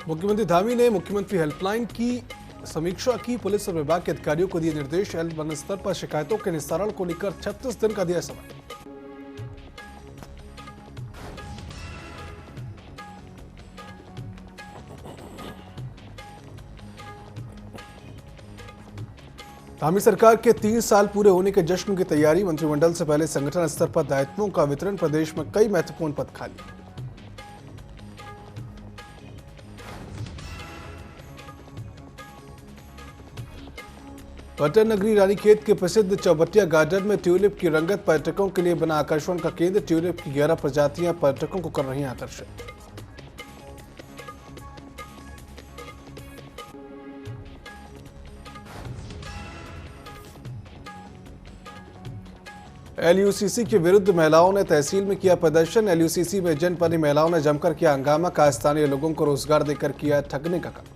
मुख्यमंत्री धामी ने मुख्यमंत्री हेल्पलाइन की समीक्षा की। पुलिस और विभाग के अधिकारियों को दिए निर्देश। एल1 स्तर पर शिकायतों के निस्तारण को लेकर 36 दिन का दिया समय। धामी सरकार के 3 साल पूरे होने के जश्न की तैयारी। मंत्रिमंडल से पहले संगठन स्तर पर दायित्वों का वितरण। प्रदेश में कई महत्वपूर्ण पद खाली। पर्यटन नगरी रानीखेत के प्रसिद्ध चौबटिया गार्डन में ट्यूलिप की रंगत पर्यटकों के लिए बना आकर्षण का केंद्र। ट्यूलिप की 11 प्रजातियां पर्यटकों को कर रही हैं आकर्षित। एलयूसीसी के विरुद्ध महिलाओं ने तहसील में किया प्रदर्शन। एलयूसीसी में एजेंट बनी महिलाओं ने जमकर किया हंगामा। कहा स्थानीय लोगों को रोजगार देकर किया ठगने का काम।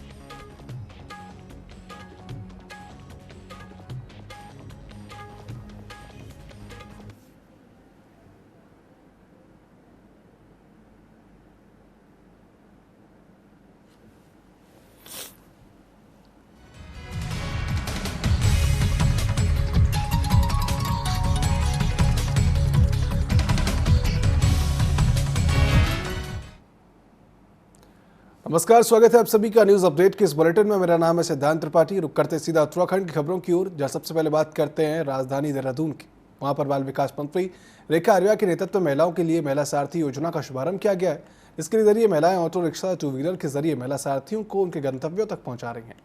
नमस्कार, स्वागत है आप सभी का न्यूज अपडेट के इस बुलेटिन में। मेरा नाम है सिद्धांत त्रिपाठी। रुक करते सीधा उत्तराखंड की खबरों की ओर, जहां सबसे पहले बात करते हैं राजधानी देहरादून की। वहां पर बाल विकास मंत्री रेखा आर्या के नेतृत्व में महिलाओं के लिए महिला सारथी योजना का शुभारंभ किया गया है। इसके जरिए महिलाएं ऑटो रिक्शा, टू व्हीलर के जरिए महिला सारथियों को उनके गंतव्यों तक पहुंचा रही हैं।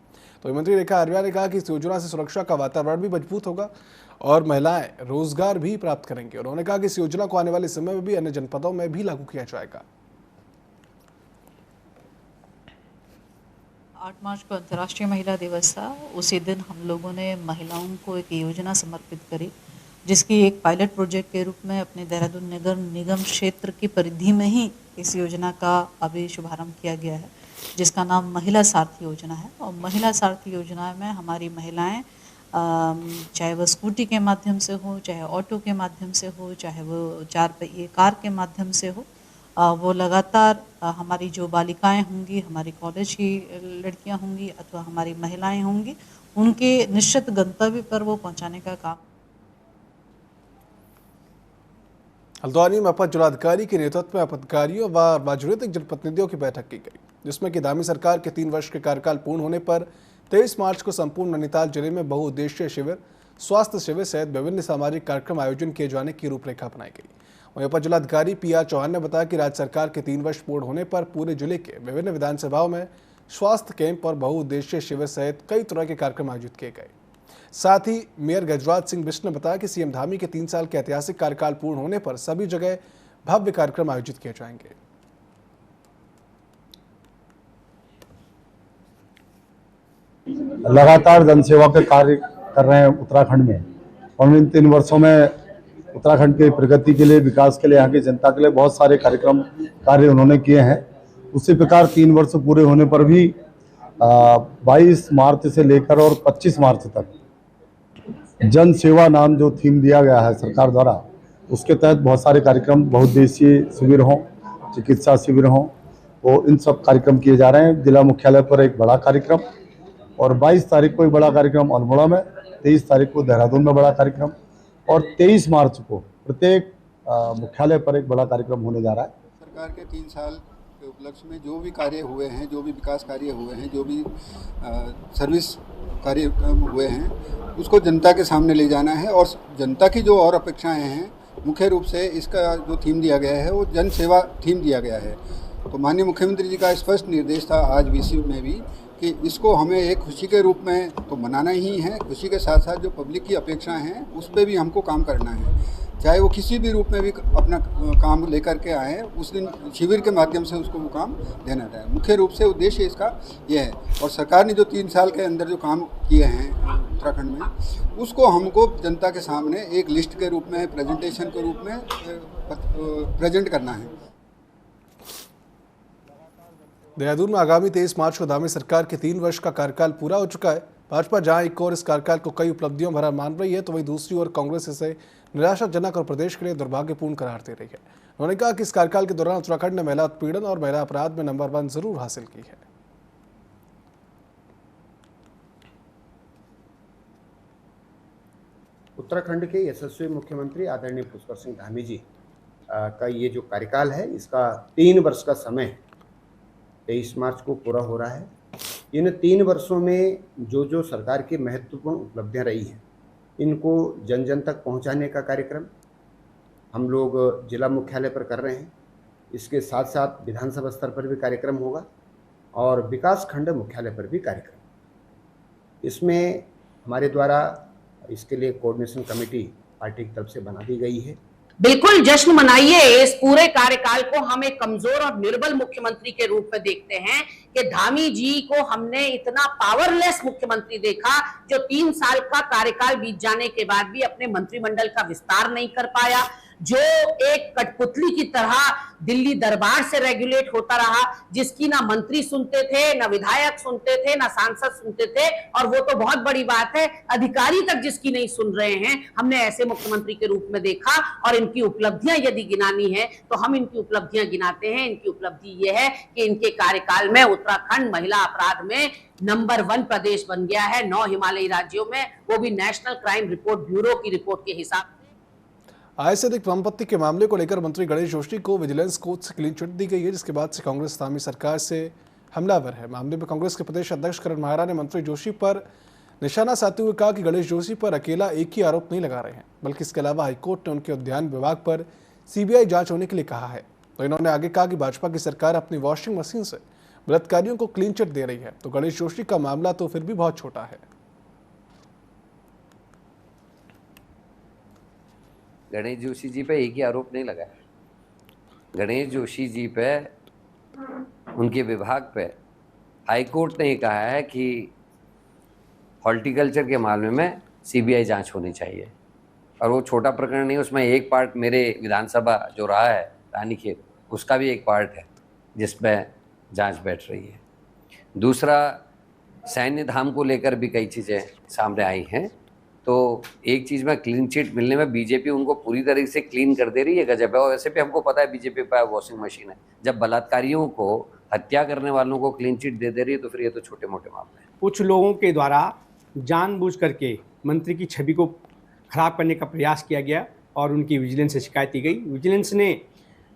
तो मंत्री रेखा आर्या ने कहा कि इस योजना से सुरक्षा का वातावरण भी मजबूत होगा और महिलाएं रोजगार भी प्राप्त करेंगी। उन्होंने कहा कि इस योजना को आने वाले समय में भी अन्य जनपदों में भी लागू किया जाएगा। 8 मार्च को अंतर्राष्ट्रीय महिला दिवस था। उसी दिन हम लोगों ने महिलाओं को एक योजना समर्पित करी, जिसकी एक पायलट प्रोजेक्ट के रूप में अपने देहरादून नगर निगम क्षेत्र की परिधि में ही इस योजना का अभी शुभारंभ किया गया है, जिसका नाम महिला सारथी योजना है। और महिला सारथी योजना में हमारी महिलाएं चाहे वह स्कूटी के माध्यम से हो, चाहे ऑटो के माध्यम से हो, चाहे वो 4 पहिए कार के माध्यम से हो, वो लगातार हमारी जो बालिकाएं होंगी, हमारी कॉलेज की लड़कियां होंगी अथवा हमारी महिलाएं होंगी, उनके निश्चित गंतव्य पर वो पहुंचाने का काम। हल्द्वानी में अपर जिलाधिकारी के नेतृत्व में अधिकारियों व राजनीतिक जनप्रतिनिधियों की बैठक की गई, जिसमें कि धामी सरकार के 3 वर्ष के कार्यकाल पूर्ण होने पर 23 मार्च को संपूर्ण नैनीताल जिले में बहुउद्देशीय शिविर, स्वास्थ्य शिविर सहित विभिन्न सामाजिक कार्यक्रम आयोजन किए जाने की रूपरेखा बनाई गई। वहीं अपर जिलाधिकारी PR चौहान ने बताया कि राज्य सरकार के 3 वर्ष पूर्ण होने पर पूरे जिले के विभिन्न विधानसभाओं में स्वास्थ्य कैंप और बहुउद्देशीय शिविर सहित कई तरह के कार्यक्रम आयोजित किए गए। साथ ही मेयर गजराज सिंह बिष्ट ने बताया कि CM धामी के 3 साल के ऐतिहासिक कार्यकाल पूर्ण होने पर सभी जगह भव्य कार्यक्रम आयोजित किए जाएंगे। लगातार जनसेवा के कार्य कर रहे हैं उत्तराखंड में, और इन 3 वर्षों में उत्तराखंड की प्रगति के लिए, विकास के लिए, यहाँ की जनता के लिए बहुत सारे कार्यक्रम कार्य उन्होंने किए हैं। उसी प्रकार 3 वर्ष पूरे होने पर भी 22 मार्च से लेकर और 25 मार्च तक जन सेवा नाम जो थीम दिया गया है सरकार द्वारा, उसके तहत बहुत सारे कार्यक्रम, बहुउद्देशीय शिविर हों, चिकित्सा शिविर हों, वो इन सब कार्यक्रम किए जा रहे हैं। जिला मुख्यालय पर एक बड़ा कार्यक्रम, और 22 तारीख को एक बड़ा कार्यक्रम अल्मोड़ा में, 23 तारीख को देहरादून में बड़ा कार्यक्रम, और 23 मार्च को प्रत्येक मुख्यालय पर एक बड़ा कार्यक्रम होने जा रहा है। सरकार के 3 साल के उपलक्ष्य में जो भी कार्य हुए हैं, जो भी विकास कार्य हुए हैं, जो भी सर्विस कार्यक्रम हुए हैं, उसको जनता के सामने ले जाना है। और जनता की जो और अपेक्षाएं हैं, मुख्य रूप से इसका जो थीम दिया गया है वो जन सेवा थीम दिया गया है। तो माननीय मुख्यमंत्री जी का स्पष्ट निर्देश था आज VC में भी कि इसको हमें एक खुशी के रूप में तो मनाना ही है। खुशी के साथ साथ जो पब्लिक की अपेक्षाएं हैं उस पर भी हमको काम करना है, चाहे वो किसी भी रूप में भी अपना काम लेकर के आए। उस दिन शिविर के माध्यम से उसको वो काम देना है। मुख्य रूप से उद्देश्य इसका ये है। और सरकार ने जो 3 साल के अंदर जो काम किए हैं उत्तराखंड में, उसको हमको जनता के सामने एक लिस्ट के रूप में, प्रेजेंटेशन के रूप में प्रेजेंट करना है। देहरादून में आगामी 23 मार्च को धामी सरकार के 3 वर्ष का कार्यकाल पूरा हो चुका है। भाजपा जहां एक ओर इस कार्यकाल को कई उपलब्धियों भरा मान रही है, तो वहीं दूसरी ओर कांग्रेस इसे निराशाजनक और प्रदेश के लिए दुर्भाग्यपूर्ण करार दे रही है। उन्होंने कहा कि इस कार्यकाल के दौरान उत्तराखंड ने महिला उत्पीड़न और महिला अपराध में नंबर 1 जरूर हासिल की है। उत्तराखंड के यशस्वी मुख्यमंत्री आदरणीय पुष्कर सिंह धामी जी का ये जो कार्यकाल है, इसका 3 वर्ष का समय 23 मार्च को पूरा हो रहा है। इन 3 वर्षों में जो सरकार की महत्वपूर्ण उपलब्धियां रही हैं, इनको जन जन तक पहुंचाने का कार्यक्रम हम लोग जिला मुख्यालय पर कर रहे हैं। इसके साथ साथ विधानसभा स्तर पर भी कार्यक्रम होगा और विकास खंड मुख्यालय पर भी कार्यक्रम। इसमें हमारे द्वारा इसके लिए कोऑर्डिनेशन कमेटी पार्टी की तरफ से बना दी गई है। बिल्कुल जश्न मनाइए। इस पूरे कार्यकाल को हम एक कमजोर और निर्बल मुख्यमंत्री के रूप में देखते हैं कि धामी जी को हमने इतना पावरलेस मुख्यमंत्री देखा जो 3 साल का कार्यकाल बीत जाने के बाद भी अपने मंत्रिमंडल का विस्तार नहीं कर पाया, जो एक कठपुतली की तरह दिल्ली दरबार से रेगुलेट होता रहा, जिसकी ना मंत्री सुनते थे, ना विधायक सुनते थे, ना सांसद सुनते थे, और वो तो बहुत बड़ी बात है, अधिकारी तक जिसकी नहीं सुन रहे हैं। हमने ऐसे मुख्यमंत्री के रूप में देखा और इनकी उपलब्धियां यदि गिनानी है तो हम इनकी उपलब्धियां गिनाते हैं। इनकी उपलब्धि ये है कि इनके कार्यकाल में उत्तराखंड महिला अपराध में नंबर 1 प्रदेश बन गया है 9 हिमालयी राज्यों में, वो भी नेशनल क्राइम रिपोर्ट ब्यूरो की रिपोर्ट के हिसाब। आय से अधिक संपत्ति के मामले को लेकर मंत्री गणेश जोशी को विजिलेंस कोर्ट से क्लीन चिट दी गई है, जिसके बाद से कांग्रेस धामी सरकार से हमलावर है। मामले में कांग्रेस के प्रदेश अध्यक्ष करण माहरा ने मंत्री जोशी पर निशाना साधते हुए कहा कि गणेश जोशी पर अकेला एक ही आरोप नहीं लगा रहे हैं, बल्कि इसके अलावा हाईकोर्ट ने उनके उद्यान विभाग पर सीबीआई जांच होने के लिए कहा है। तो इन्होंने आगे कहा कि भाजपा की सरकार अपनी वॉशिंग मशीन से बलात्कारियों को क्लीन चिट दे रही है, तो गणेश जोशी का मामला तो फिर भी बहुत छोटा है। गणेश जोशी जी पे एक ही आरोप नहीं लगा है। गणेश जोशी जी पे, उनके विभाग पे हाईकोर्ट ने कहा है कि हॉर्टिकल्चर के मामले में सीबीआई जांच होनी चाहिए, और वो छोटा प्रकरण नहीं, उसमें एक पार्ट मेरे विधानसभा जो रहा है रानीखेत, उसका भी एक पार्ट है जिसमें जांच बैठ रही है। दूसरा, सैन्य धाम को लेकर भी कई चीज़ें सामने आई हैं, तो एक चीज़ में क्लीन चिट मिलने में बीजेपी उनको पूरी तरीके से क्लीन कर दे रही है, गजब है। और वैसे भी हमको पता है बीजेपी पर वॉशिंग मशीन है, जब बलात्कारियों को, हत्या करने वालों को क्लीन चिट दे रही है तो फिर ये तो छोटे मोटे मामले हैं। कुछ लोगों के द्वारा जानबूझ करके मंत्री की छवि को खराब करने का प्रयास किया गया और उनकी विजिलेंस से शिकायत की गई।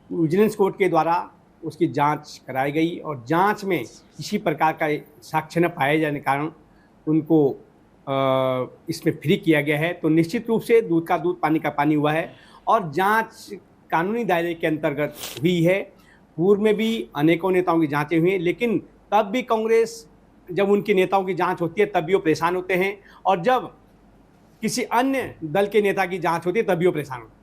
विजिलेंस कोर्ट के द्वारा उसकी जांच कराई गई और जांच में किसी प्रकार का साक्ष्य न पाए जाने के कारण उनको इसमें फ्री किया गया है। तो निश्चित रूप से दूध का दूध पानी का पानी हुआ है और जांच कानूनी दायरे के अंतर्गत हुई है। पूर्व में भी अनेकों नेताओं की जांचें हुई हैं, लेकिन तब भी कांग्रेस, जब उनके नेताओं की जांच होती है तब भी वो परेशान होते हैं, और जब किसी अन्य दल के नेता की जांच होती है तब भी वो परेशान होते हैं।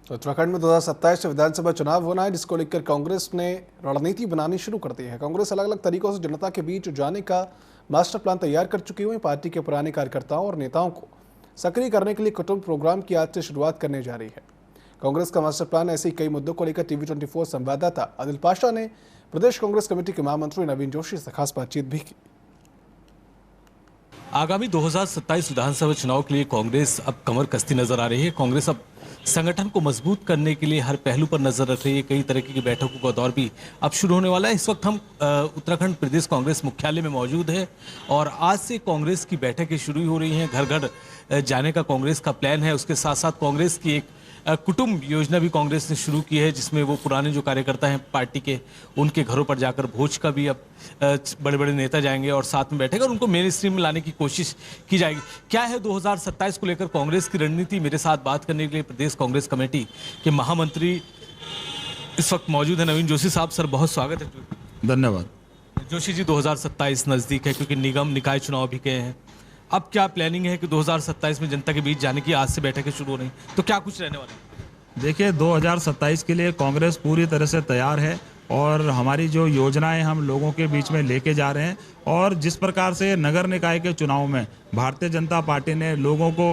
उत्तराखंड में 2027 से विधानसभा चुनाव होना है, जिसको लेकर कांग्रेस ने रणनीति बनानी शुरू कर दी है। कांग्रेस अलग अलग तरीकों से जनता के बीच जाने का मास्टर प्लान तैयार कर चुकी हुई। पार्टी के पुराने कार्यकर्ताओं और नेताओं को सक्रिय करने के लिए कुटुंब प्रोग्राम की आज से शुरुआत करने जा रही है। कांग्रेस का मास्टर प्लान ऐसे ही कई मुद्दों को लेकर TV24 संवाददाता आदिल पाशा ने प्रदेश कांग्रेस कमेटी के महामंत्री नवीन जोशी से खास बातचीत भी की। आगामी 2027 विधानसभा चुनाव के लिए कांग्रेस अब कमर कसती नजर आ रही है। कांग्रेस अब संगठन को मजबूत करने के लिए हर पहलू पर नजर रख रही है। कई तरह की बैठकों का दौर भी अब शुरू होने वाला है। इस वक्त हम उत्तराखंड प्रदेश कांग्रेस मुख्यालय में मौजूद है और आज से कांग्रेस की बैठकें शुरू हो रही हैं। घर घर जाने का कांग्रेस का प्लान है। उसके साथ साथ कांग्रेस की एक कुटुंब योजना भी कांग्रेस ने शुरू की है, जिसमें वो पुराने जो कार्यकर्ता हैं पार्टी के, उनके घरों पर जाकर भोज का भी अब बड़े बड़े नेता जाएंगे और साथ में बैठेगा और उनको मेन स्ट्रीम में लाने की कोशिश की जाएगी। क्या है 2027 को लेकर कांग्रेस की रणनीति? मेरे साथ बात करने के लिए प्रदेश कांग्रेस कमेटी के महामंत्री इस वक्त मौजूद है नवीन जोशी साहब। सर, बहुत स्वागत है। धन्यवाद। जोशी जी, 2027 नज़दीक है क्योंकि निगम निकाय चुनाव भी गए हैं। अब क्या प्लानिंग है कि 2027 में जनता के बीच जाने की आज से बैठकें शुरू हो रही, तो क्या कुछ रहने वाला है? देखिए, 2027 के लिए कांग्रेस पूरी तरह से तैयार है और हमारी जो योजनाएं हम लोगों के बीच में लेके जा रहे हैं, और जिस प्रकार से नगर निकाय के चुनाव में भारतीय जनता पार्टी ने लोगों को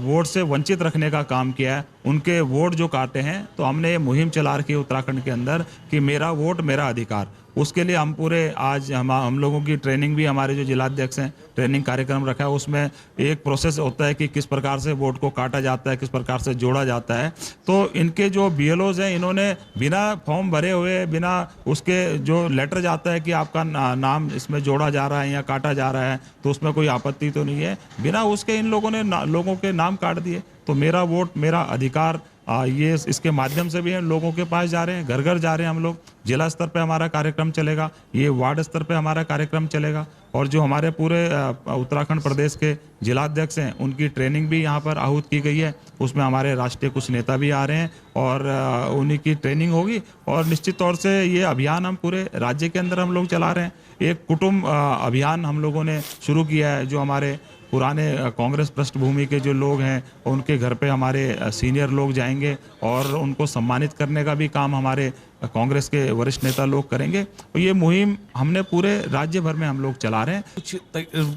वोट से वंचित रखने का काम किया है, उनके वोट जो काटे हैं, तो हमने ये मुहिम चला रखी है उत्तराखंड के अंदर कि मेरा वोट मेरा अधिकार। उसके लिए हम पूरे आज हम लोगों की ट्रेनिंग भी, हमारे जो जिलाध्यक्ष हैं ट्रेनिंग कार्यक्रम रखा है, उसमें एक प्रोसेस होता है कि किस प्रकार से वोट को काटा जाता है, किस प्रकार से जोड़ा जाता है। तो इनके जो BLOs हैं, इन्होंने बिना फॉर्म भरे हुए, बिना उसके जो लेटर जाता है कि आपका नाम इसमें जोड़ा जा रहा है या काटा जा रहा है, तो उसमें कोई आपत्ति तो नहीं है, बिना उसके इन लोगों ने लोगों के नाम काट दिए। तो मेरा वोट मेरा अधिकार, ये इसके माध्यम से भी हम लोगों के पास जा रहे हैं, घर घर जा रहे हैं हम लोग। जिला स्तर पे हमारा कार्यक्रम चलेगा, ये वार्ड स्तर पे हमारा कार्यक्रम चलेगा, और जो हमारे पूरे उत्तराखंड प्रदेश के जिलाध्यक्ष हैं उनकी ट्रेनिंग भी यहाँ पर आहूत की गई है। उसमें हमारे राष्ट्रीय कुछ नेता भी आ रहे हैं और उन्हीं की ट्रेनिंग होगी। और निश्चित तौर से ये अभियान हम पूरे राज्य के अंदर हम लोग चला रहे हैं। एक कुटुंब अभियान हम लोगों ने शुरू किया है। जो हमारे पुराने कांग्रेस पृष्ठभूमि के जो लोग हैं उनके घर पे हमारे सीनियर लोग जाएंगे और उनको सम्मानित करने का भी काम हमारे कांग्रेस के वरिष्ठ नेता लोग करेंगे। और ये मुहिम हमने पूरे राज्य भर में हम लोग चला रहे हैं। कुछ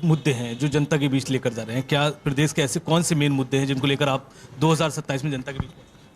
मुद्दे हैं जो जनता के बीच लेकर जा रहे हैं, क्या प्रदेश के ऐसे कौन से मेन मुद्दे हैं जिनको लेकर आप 2027 में जनता के बीच?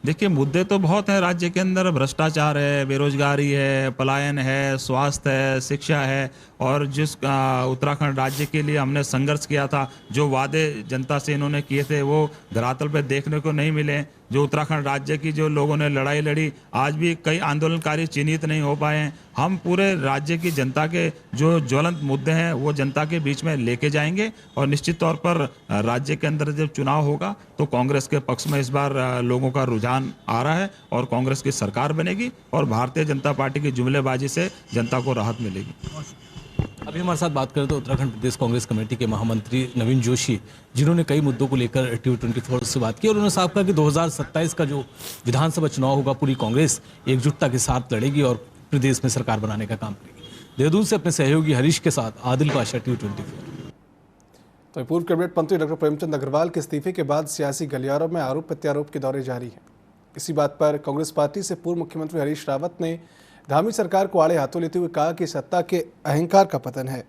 देखिए, मुद्दे तो बहुत हैं राज्य के अंदर। भ्रष्टाचार है, बेरोजगारी है, पलायन है, स्वास्थ्य है, शिक्षा है, और जिस उत्तराखंड राज्य के लिए हमने संघर्ष किया था, जो वादे जनता से इन्होंने किए थे वो धरातल पे देखने को नहीं मिले। जो उत्तराखंड राज्य की जो लोगों ने लड़ाई लड़ी, आज भी कई आंदोलनकारी चिन्हित नहीं हो पाए हैं। हम पूरे राज्य की जनता के जो ज्वलंत मुद्दे हैं वो जनता के बीच में लेके जाएंगे, और निश्चित तौर पर राज्य के अंदर जब चुनाव होगा तो कांग्रेस के पक्ष में इस बार लोगों का रुझान आ रहा है, और कांग्रेस की सरकार बनेगी, और भारतीय जनता पार्टी की जुमलेबाजी से जनता को राहत मिलेगी। अभी हमारे साथ बात करें तो उत्तराखंड प्रदेश कांग्रेस कमेटी के महामंत्री नवीन जोशी, जिन्होंने कई मुद्दों को लेकर T24 से बात की, और उन्होंने साफ कहा कि 2027 का जो विधानसभा चुनाव होगा पूरी कांग्रेस एकजुटता के साथ लड़ेगी और प्रदेश में सरकार बनाने का काम करेगी। देहरादून से अपने सहयोगी हरीश के साथ आदिल पाशा, T24। तो पूर्व कैबिनेट मंत्री डॉक्टर प्रेमचंद अग्रवाल के इस्तीफे के बाद सियासी गलियारों में आरोप प्रत्यारोप के दौरे जारी हैं। इसी बात पर कांग्रेस पार्टी से पूर्व मुख्यमंत्री हरीश रावत ने धामी सरकार को आड़े हाथों लेते हुए कहा कि सत्ता के अहंकार का पतन है,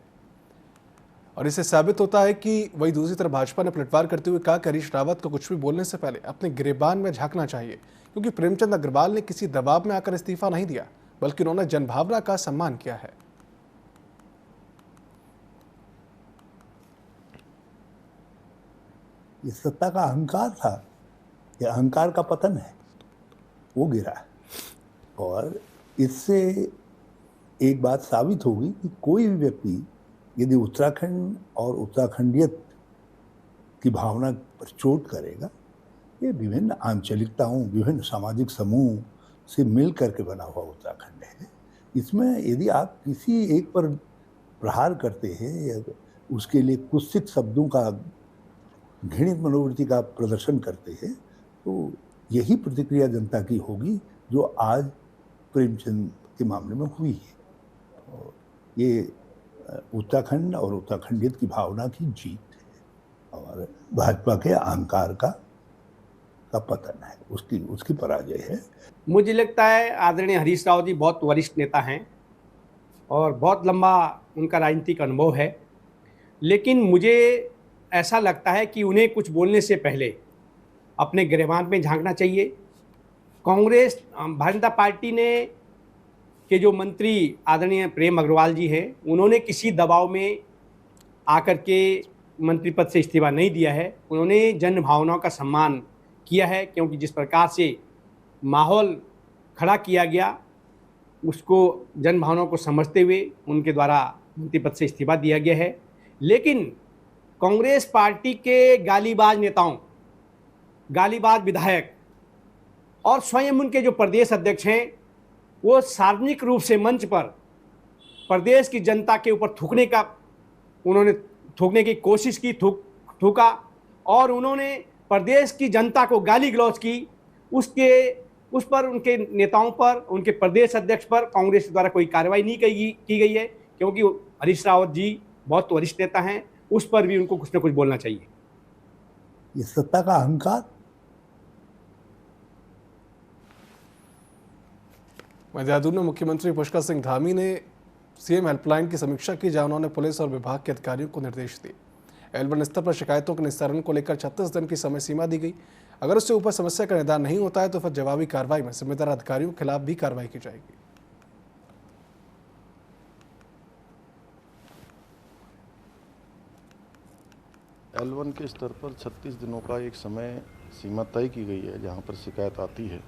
और इससे साबित होता है कि वही दूसरी तरफ भाजपा ने पलटवार करते हुए कहा कि हरीश रावत को कुछ भी बोलने से पहले अपने गिरेबान में झांकना चाहिए, क्योंकि प्रेमचंद अग्रवाल ने किसी दबाव में आकर इस्तीफा नहीं दिया, बल्कि उन्होंने जनभावना का सम्मान किया है। ये सत्ता का अहंकार था, ये अहंकार का पतन है, वो गिरा। और इससे एक बात साबित होगी कि कोई भी व्यक्ति यदि उत्तराखंड और उत्तराखंडियत की भावना पर चोट करेगा, ये विभिन्न आंचलिकताओं, विभिन्न सामाजिक समूह से मिल करके बना हुआ उत्तराखंड है। इसमें यदि आप किसी एक पर प्रहार करते हैं या उसके लिए कुत्सित शब्दों का, घृणित मनोवृत्ति का प्रदर्शन करते हैं, तो यही प्रतिक्रिया जनता की होगी जो आज प्रेमचंद के मामले में हुई है। और ये उत्तराखंड और उत्तराखंडियत की भावना की जीत है, और भाजपा के अहंकार का पतन है, उसकी पराजय है। मुझे लगता है आदरणीय हरीश रावत जी बहुत वरिष्ठ नेता हैं और बहुत लंबा उनका राजनीतिक अनुभव है, लेकिन मुझे ऐसा लगता है कि उन्हें कुछ बोलने से पहले अपने गिरेबान में झांकना चाहिए। कांग्रेस भारतीय जनता पार्टी ने के जो मंत्री आदरणीय प्रेम अग्रवाल जी हैं, उन्होंने किसी दबाव में आकर के मंत्री पद से इस्तीफा नहीं दिया है। उन्होंने जन भावनाओं का सम्मान किया है, क्योंकि जिस प्रकार से माहौल खड़ा किया गया उसको जन भावनाओं को समझते हुए उनके द्वारा मंत्री पद से इस्तीफा दिया गया है। लेकिन कांग्रेस पार्टी के गालीबाज नेताओं, गालीबाज विधायक और स्वयं उनके जो प्रदेश अध्यक्ष हैं, वो सार्वजनिक रूप से मंच पर प्रदेश की जनता के ऊपर थूकने की कोशिश की, थूका, और उन्होंने प्रदेश की जनता को गाली गलौज की। उस पर उनके नेताओं पर, उनके प्रदेश अध्यक्ष पर कांग्रेस द्वारा कोई कार्रवाई नहीं की गई है, क्योंकि हरीश रावत जी बहुत वरिष्ठ नेता हैं, उस पर भी उनको कुछ न कुछ बोलना चाहिए। ये सत्ता का अहंकार। देहरादून में मुख्यमंत्री पुष्कर सिंह धामी ने सीएम हेल्पलाइन की समीक्षा की, जहां उन्होंने पुलिस और विभाग के अधिकारियों को निर्देश दिए। L1 स्तर पर शिकायतों के निस्तारण को लेकर 36 दिन की समय सीमा दी गई। अगर उससे ऊपर समस्या का निदान नहीं होता है तो फिर जवाबी कार्रवाई में जिम्मेदार अधिकारियों के खिलाफ भी कार्रवाई की जाएगी। L1 के स्तर पर 36 दिनों का एक समय सीमा तय की गई है जहां पर शिकायत आती है,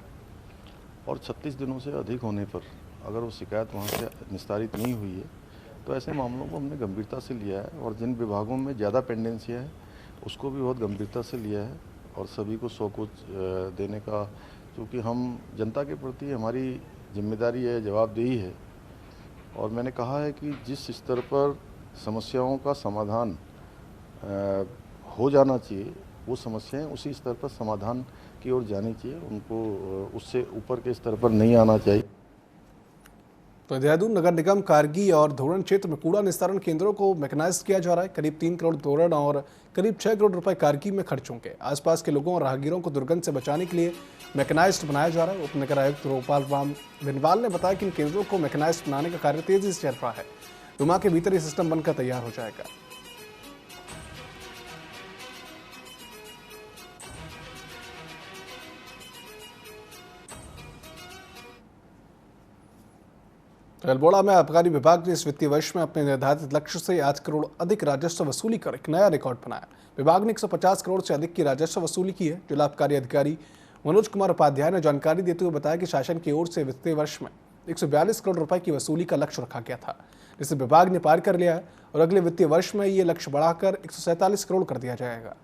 और 36 दिनों से अधिक होने पर अगर वो शिकायत वहां से निस्तारित नहीं हुई है तो ऐसे मामलों को हमने गंभीरता से लिया है, और जिन विभागों में ज़्यादा पेंडेंसियाँ है उसको भी बहुत गंभीरता से लिया है, और सभी को 100 कुछ देने का, क्योंकि हम जनता के प्रति हमारी जिम्मेदारी है, जवाबदेही है। और मैंने कहा है कि जिस स्तर पर समस्याओं का समाधान हो जाना चाहिए वो समस्याएं उसी स्तर पर समाधान की ओर जानी चाहिए, उनको उससे ऊपर के स्तर पर नहीं आना चाहिए। तो देहरादून नगर निगम कारगी और धोरण क्षेत्र में कूड़ा निस्तारण केंद्रों को मैकेनाइज किया जा रहा है। करीब 3 करोड़ धोरण और करीब 6 करोड़ रुपए कारगी में खर्च होंगे। आसपास के लोगों और राहगीरों को दुर्गंध से बचाने के लिए मैकेनाइज्ड बनाया जा रहा है। उप नगर आयुक्त रोपाल राम बिनवाल ने बताया कि इन केंद्रों को मैकेनाइज्ड बनाने का कार्य तेजी से चल रहा है। 2 माह के भीतर ये सिस्टम बनकर तैयार हो जाएगा। अल्मोड़ा में आबकारी विभाग ने इस वित्तीय वर्ष में अपने निर्धारित लक्ष्य से 8 करोड़ अधिक राजस्व वसूली कर एक नया रिकॉर्ड बनाया। विभाग ने 150 करोड़ से अधिक की राजस्व वसूली की है। जिला आबकारी अधिकारी मनोज कुमार उपाध्याय ने जानकारी देते हुए बताया कि शासन की ओर से वित्तीय वर्ष में 142 करोड़ रुपए की वसूली का लक्ष्य रखा गया था, जिसे विभाग ने पार कर लिया है, और अगले वित्तीय वर्ष में ये लक्ष्य बढ़ाकर 147 करोड़ कर दिया जाएगा।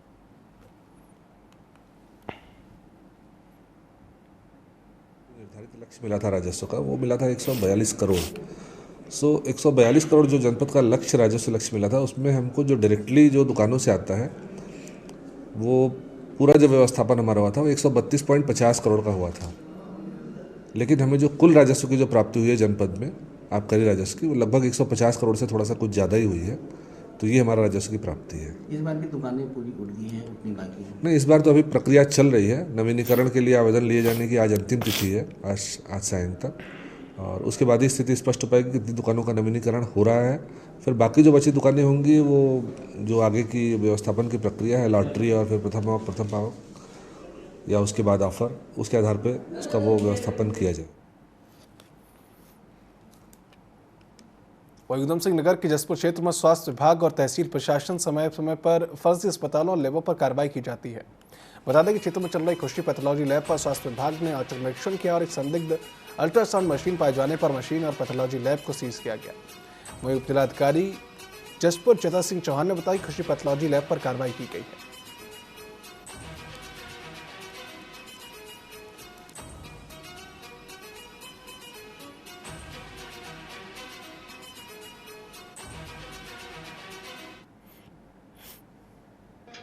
निर्धारित लक्ष्य मिला था राजस्व का, वो मिला था 142 करोड़। 142 करोड़ जो जनपद का लक्ष्य राजस्व लक्ष्य मिला था, उसमें हमको जो डायरेक्टली जो दुकानों से आता है वो पूरा जो व्यवस्थापन हमारा हुआ था वो 132.50 करोड़ का हुआ था। लेकिन हमें जो कुल राजस्व की जो प्राप्ति हुई है जनपद में आबकारी राजस्व की, वो लगभग 150 करोड़ से थोड़ा सा कुछ ज़्यादा ही हुई है। तो ये हमारा राजस्व की प्राप्ति है। इस बार की दुकानें पूरी उठ गई हैं, उतनी बाकी है? नहीं, इस बार तो अभी प्रक्रिया चल रही है। नवीनीकरण के लिए आवेदन लिए जाने की आज अंतिम तिथि है, आज सायं तक, और उसके बाद ही स्थिति स्पष्ट हो पाएगी कि कितनी दुकानों का नवीनीकरण हो रहा है। फिर बाकी जो बची दुकानें होंगी वो जो आगे की व्यवस्थापन की प्रक्रिया है, लॉटरी और फिर प्रथम आवक या उसके बाद ऑफर, उसके आधार पर उसका वो व्यवस्थापन किया जाए। वहीं उधम सिंह नगर के जसपुर क्षेत्र में स्वास्थ्य विभाग और तहसील प्रशासन समय समय पर फर्जी अस्पतालों और लैबों पर कार्रवाई की जाती है। बता दें कि क्षेत्र में चल रही खुशी पैथोलॉजी लैब पर स्वास्थ्य विभाग ने औचक निरीक्षण किया और एक संदिग्ध अल्ट्रासाउंड मशीन पाए जाने पर मशीन और पैथोलॉजी लैब को सीज किया गया। वहीं उप जिलाधिकारी जसपुर चेता सिंह चौहान ने बताया कि खुशी पैथोलॉजी लैब पर कार्रवाई की गई है।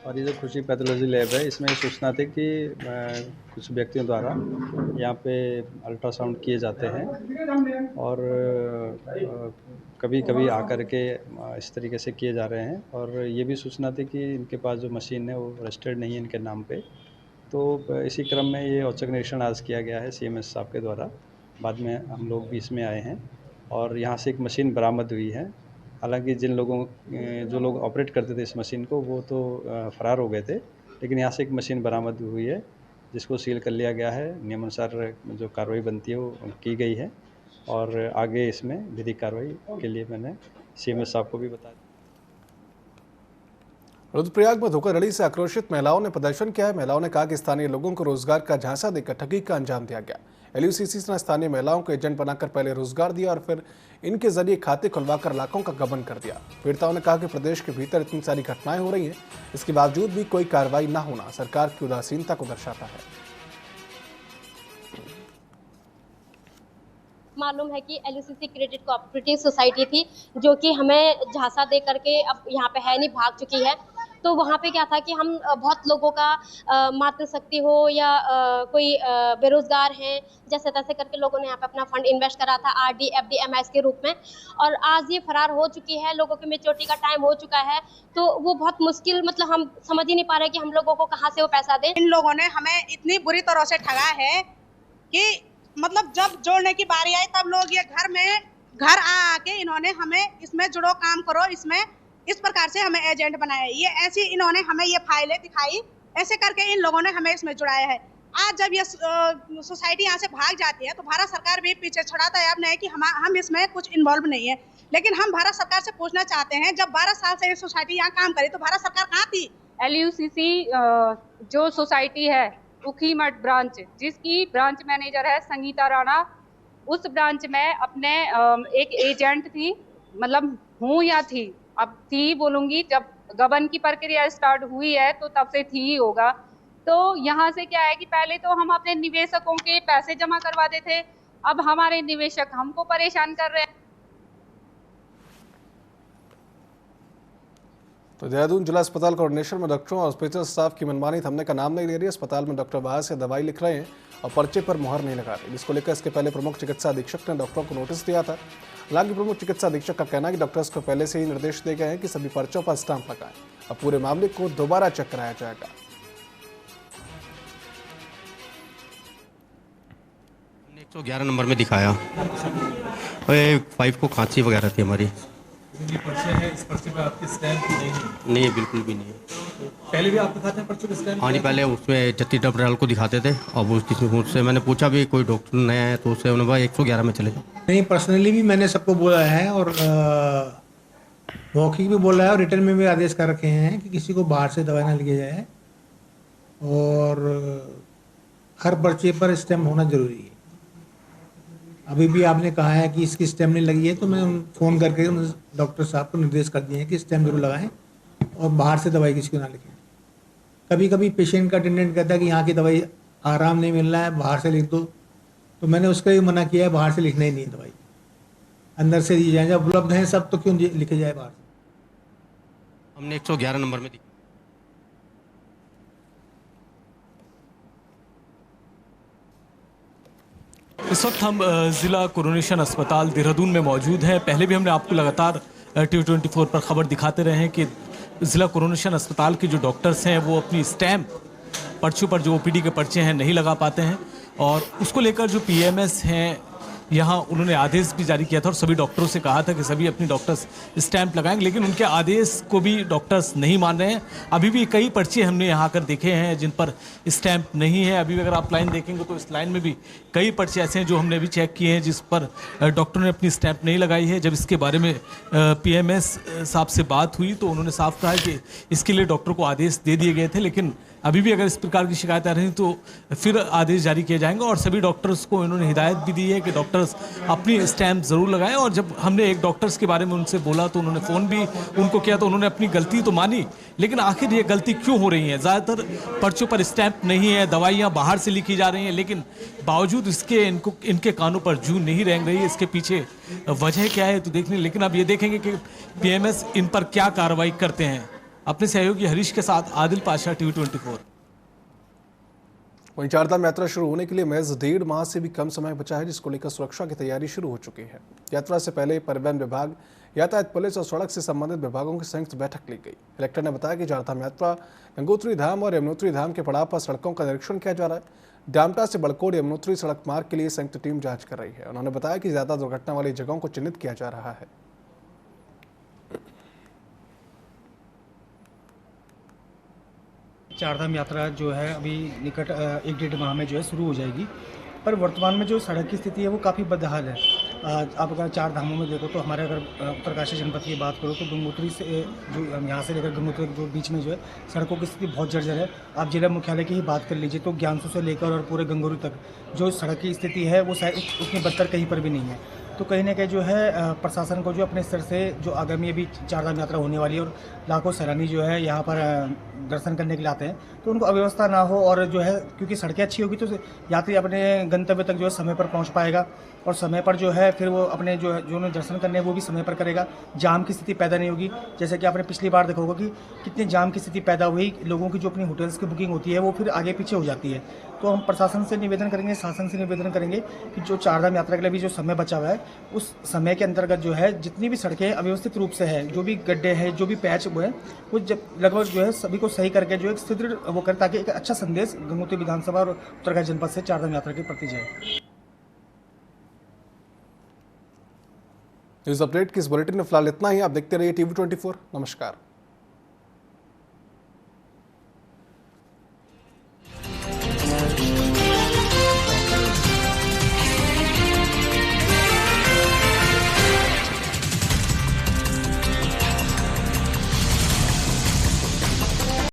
और ये जो खुशी पैथोलॉजी लैब है, इसमें सूचना थी कि कुछ व्यक्तियों द्वारा यहाँ पे अल्ट्रासाउंड किए जाते हैं और कभी कभी आकर के इस तरीके से किए जा रहे हैं। और ये भी सूचना थी कि इनके पास जो मशीन है वो रजिस्टर्ड नहीं है इनके नाम पे। तो इसी क्रम में ये औचक निरीक्षण आज किया गया है CMS साहब के द्वारा। बाद में हम लोग भी इसमें आए हैं और यहाँ से एक मशीन बरामद हुई है। हालांकि जो लोग ऑपरेट करते थे इस मशीन को वो तो फरार हो गए थे, लेकिन यहाँ से एक मशीन बरामद हुई है जिसको सील कर लिया गया है। नियमानुसार जो कार्रवाई बनती है वो की गई है और आगे इसमें विधिक कार्रवाई के लिए मैंने CMS साहब को भी बताया। रुद्रप्रयाग में धोखाधड़ी से आक्रोशित महिलाओं ने प्रदर्शन किया है। महिलाओं ने कहा कि स्थानीय लोगों को रोजगार का झांसा देकर ठगी का अंजाम दिया गया। LUCC ने स्थानीय महिलाओं को एजेंट बनाकर पहले रोजगार दिया और फिर इनके जरिए खाते खुलवाकर लाखों का गबन कर दिया। पीड़िताओं ने कहा कि प्रदेश के भीतर इतनी सारी घटनाएं हो रही हैं, इसके बावजूद भी कोई कार्रवाई न होना सरकार की उदासीनता को दर्शाता है। मालूम है कि LUCC क्रेडिट कोऑपरेटिव सोसाइटी थी जो कि हमें झांसा दे करके अब यहाँ पे है नहीं, भाग चुकी है। तो वहाँ पे क्या था कि हम बहुत लोगों का मातृशक्ति हो या कोई बेरोजगार हैं, जैसे तैसे करके लोगों ने यहाँ पे अपना फंड इन्वेस्ट करा था RD FD MIS के रूप में, और आज ये फरार हो चुकी है। लोगों की मेच्योरिटी का टाइम हो चुका है, तो वो बहुत मुश्किल, मतलब हम समझ ही नहीं पा रहे कि हम लोगों को कहाँ से वो पैसा दें। इन लोगों ने हमें इतनी बुरी तरह से ठगा है कि मतलब जब जोड़ने की बारी आई तब लोग ये घर आके इन्होंने हमें इसमें जुड़ो, काम करो, इसमें इस प्रकार से हमें एजेंट बनाया। ये ऐसी इन्होंने हमें ये फाइलें दिखाई, ऐसे करके इन लोगों ने हमें इसमें जुड़ाया है। आज जब ये सोसाइटी यहाँ से भाग जाती है तो भारत सरकार भी पीछे छुड़ाता है। अब नहीं कि हम इसमें कुछ इन्वॉल्व नहीं है, लेकिन हम भारत सरकार से पूछना चाहते हैं, जब 12 साल से ये सोसाइटी यहाँ काम करी तो भारत सरकार कहाँ थी? LUCC जो सोसाइटी है उखी मठ ब्रांच, जिसकी ब्रांच मैनेजर है संगीता राणा, उस ब्रांच में अपने एक एजेंट थी, मतलब हूँ या थी, अब थी बोलूँगी, जब गबन की प्रक्रिया स्टार्ट हुई है तो तब से थी ही होगा। तो यहाँ से क्या है कि पहले तो हम अपने निवेशकों के पैसे जमा करवाते थे, अब हमारे निवेशक हमको परेशान कर रहे हैं। तो देहरादून जिला अस्पताल कोऑर्डिनेशन में डॉक्टरों और हॉस्पिटल स्टाफ की मनमानी थमने का नाम नहीं ले रही। अस्पताल में डॉक्टर बाहर से दवाई लिख रहे हैं और पर्चे पर मुहर नहीं लगा रहे, जिसको लेकर इसके पहले प्रमुख चिकित्सा अधीक्षक ने डॉक्टरों को नोटिस दिया था। हालांकि प्रमुख चिकित्सा अधीक्षक का कहना है कि डॉक्टर्स को पहले से ही निर्देश दिए गए हैं कि सभी पर्चों पर स्टाम्प लगाएं और पूरे मामले को दोबारा चेक कराया जाएगा। 111 नंबर में दिखाया, 5 को खांसी वगैरह थी हमारी। पर्चे है, इस पर्चे पे आपकी स्टैम्प नहीं है, बिल्कुल भी नहीं है। पहले भी आप दिखाते हैं पर्चे पे स्टैम्प? हाँ जी, पहले उसमें जत्ती डबराल को दिखाते थे, अब उससे मैंने पूछा भी कोई डॉक्टर नया है तो उससे उन्होंने बोला 111 में चले जाओ। नहीं, पर्सनली भी मैंने सबको बोला है और मौखिक भी बोला है और रिटर्न में भी आदेश कर रखे हैं कि किसी को बाहर से दवाई ना लिया जाए और हर पर्चे पर स्टैम्प होना जरूरी है। अभी भी आपने कहा है कि इसकी स्टैम्प नहीं लगी है तो मैं फ़ोन करके डॉक्टर साहब को निर्देश कर दिए हैं कि स्टैम्प जरूर लगाएं और बाहर से दवाई किसी को ना लिखें। कभी कभी पेशेंट का अटेंडेंट कहता है कि यहाँ की दवाई आराम नहीं मिल रहा है, बाहर से लिख दो, तो मैंने उसका भी मना किया है, बाहर से लिखना ही नहीं है दवाई, अंदर से दी जाए, जब उपलब्ध हैं सब तो क्यों लिखे जाए बाहर से। हमने 111 नंबर में इस वक्त हम ज़िला कोरोनेशन अस्पताल देहरादून में मौजूद हैं। पहले भी हमने आपको लगातार T24 पर खबर दिखाते रहे हैं कि ज़िला कोरोनेशन अस्पताल के जो डॉक्टर्स हैं वो अपनी स्टैम्प पर्चों पर जो OPD के पर्चे हैं नहीं लगा पाते हैं और उसको लेकर जो PMS हैं यहाँ उन्होंने आदेश भी जारी किया था और सभी डॉक्टरों से कहा था कि सभी अपनी डॉक्टर्स स्टैंप लगाएंगे, लेकिन उनके आदेश को भी डॉक्टर्स नहीं मान रहे हैं। अभी भी कई पर्चे हमने यहाँ आकर देखे हैं जिन पर स्टैंप नहीं है। अभी भी अगर आप लाइन देखेंगे तो इस लाइन में भी कई पर्चे ऐसे हैं जो हमने भी चेक किए हैं जिस पर डॉक्टरों ने अपनी स्टैंप नहीं लगाई है। जब इसके बारे में PMS साहब से बात हुई तो उन्होंने साफ कहा कि इसके लिए डॉक्टर को आदेश दे दिए गए थे, लेकिन अभी भी अगर इस प्रकार की शिकायत आ रही है तो फिर आदेश जारी किए जाएंगे और सभी डॉक्टर्स को इन्होंने हिदायत भी दी है कि डॉक्टर्स अपनी स्टैम्प ज़रूर लगाएं। और जब हमने एक डॉक्टर्स के बारे में उनसे बोला तो उन्होंने फ़ोन भी उनको किया तो उन्होंने अपनी गलती तो मानी, लेकिन आखिर ये गलती क्यों हो रही है? ज़्यादातर पर्चों पर स्टैम्प नहीं है, दवाइयाँ बाहर से लिखी जा रही हैं, लेकिन बावजूद इसके इनके कानों पर जू नहीं रेंग रही है। इसके पीछे वजह क्या है तो देखने, लेकिन अब ये देखेंगे कि PMS इन पर क्या कार्रवाई करते हैं। अपने सहयोगी हरीश के साथ आदिल पाशा, TV24। वहीं चारधाम यात्रा शुरू होने के लिए महज 1.5 माह से भी कम समय बचा है, जिसको लेकर सुरक्षा की तैयारी शुरू हो चुकी है। यात्रा से पहले परिवहन विभाग, यातायात पुलिस और सड़क से संबंधित विभागों की संयुक्त बैठक ली गई। कलेक्टर ने बताया कि चारधाम यात्रा गंगोत्री धाम और यमुनोत्री धाम के पड़ाव पर सड़कों का निरीक्षण किया जा रहा है। डामटा से बड़कोट यमुनोत्री सड़क मार्ग के लिए संयुक्त टीम जाँच कर रही है। उन्होंने बताया कि ज्यादा दुर्घटना वाली जगहों को चिन्हित किया जा रहा है। चारधाम यात्रा जो है अभी निकट 1-1.5 माह में जो है शुरू हो जाएगी, पर वर्तमान में जो सड़क की स्थिति है वो काफ़ी बदहाल है। आप अगर 4 धामों में देखो तो हमारे अगर उत्तरकाशी जनपद की बात करो तो गंगोत्री से जो यहाँ से लेकर गंगोत्री के बीच में जो है सड़कों की स्थिति बहुत जर्जर है। आप जिला मुख्यालय की ही बात कर लीजिए तो ज्ञानसू से लेकर और पूरे गंगोत्री तक जो सड़क की स्थिति है वो शायद उतनी बदतर कहीं पर भी नहीं है। तो कहीं ना कहीं जो है प्रशासन को जो अपने स्तर से जो आगामी अभी चारधाम यात्रा होने वाली है और लाखों सैलानी जो है यहाँ पर दर्शन करने के लिए आते हैं तो उनको अव्यवस्था ना हो और जो है क्योंकि सड़कें अच्छी होगी तो यात्री अपने गंतव्य तक जो है समय पर पहुँच पाएगा और समय पर जो है फिर वो अपने जो उन्हें दर्शन करने हैं वो भी समय पर करेगा। जाम की स्थिति पैदा नहीं होगी। जैसे कि आपने पिछली बार देखा होगा कि कितनी जाम की स्थिति पैदा हुई, लोगों की जो अपनी होटल्स की बुकिंग होती है वो फिर आगे पीछे हो जाती है। तो हम प्रशासन से निवेदन करेंगे, शासन से निवेदन करेंगे कि जो चारधाम यात्रा के लिए भी जो समय बचा हुआ है उस समय के अंतर्गत जो है जितनी भी सड़कें अव्यवस्थित रूप से है, जो भी गड्ढे हैं, जो भी पैच हुए हैं वो जब लगभग जो है सभी को सही करके जो एक सुदृढ़ वो करे ताकि एक अच्छा संदेश गंगोत्री विधानसभा और उत्तरकाशी जनपद से चारधाम यात्रा के प्रति जाए। इस अपडेट की इस बुलेटिन में फिलहाल इतना ही। आप देखते रहिए TV24। नमस्कार।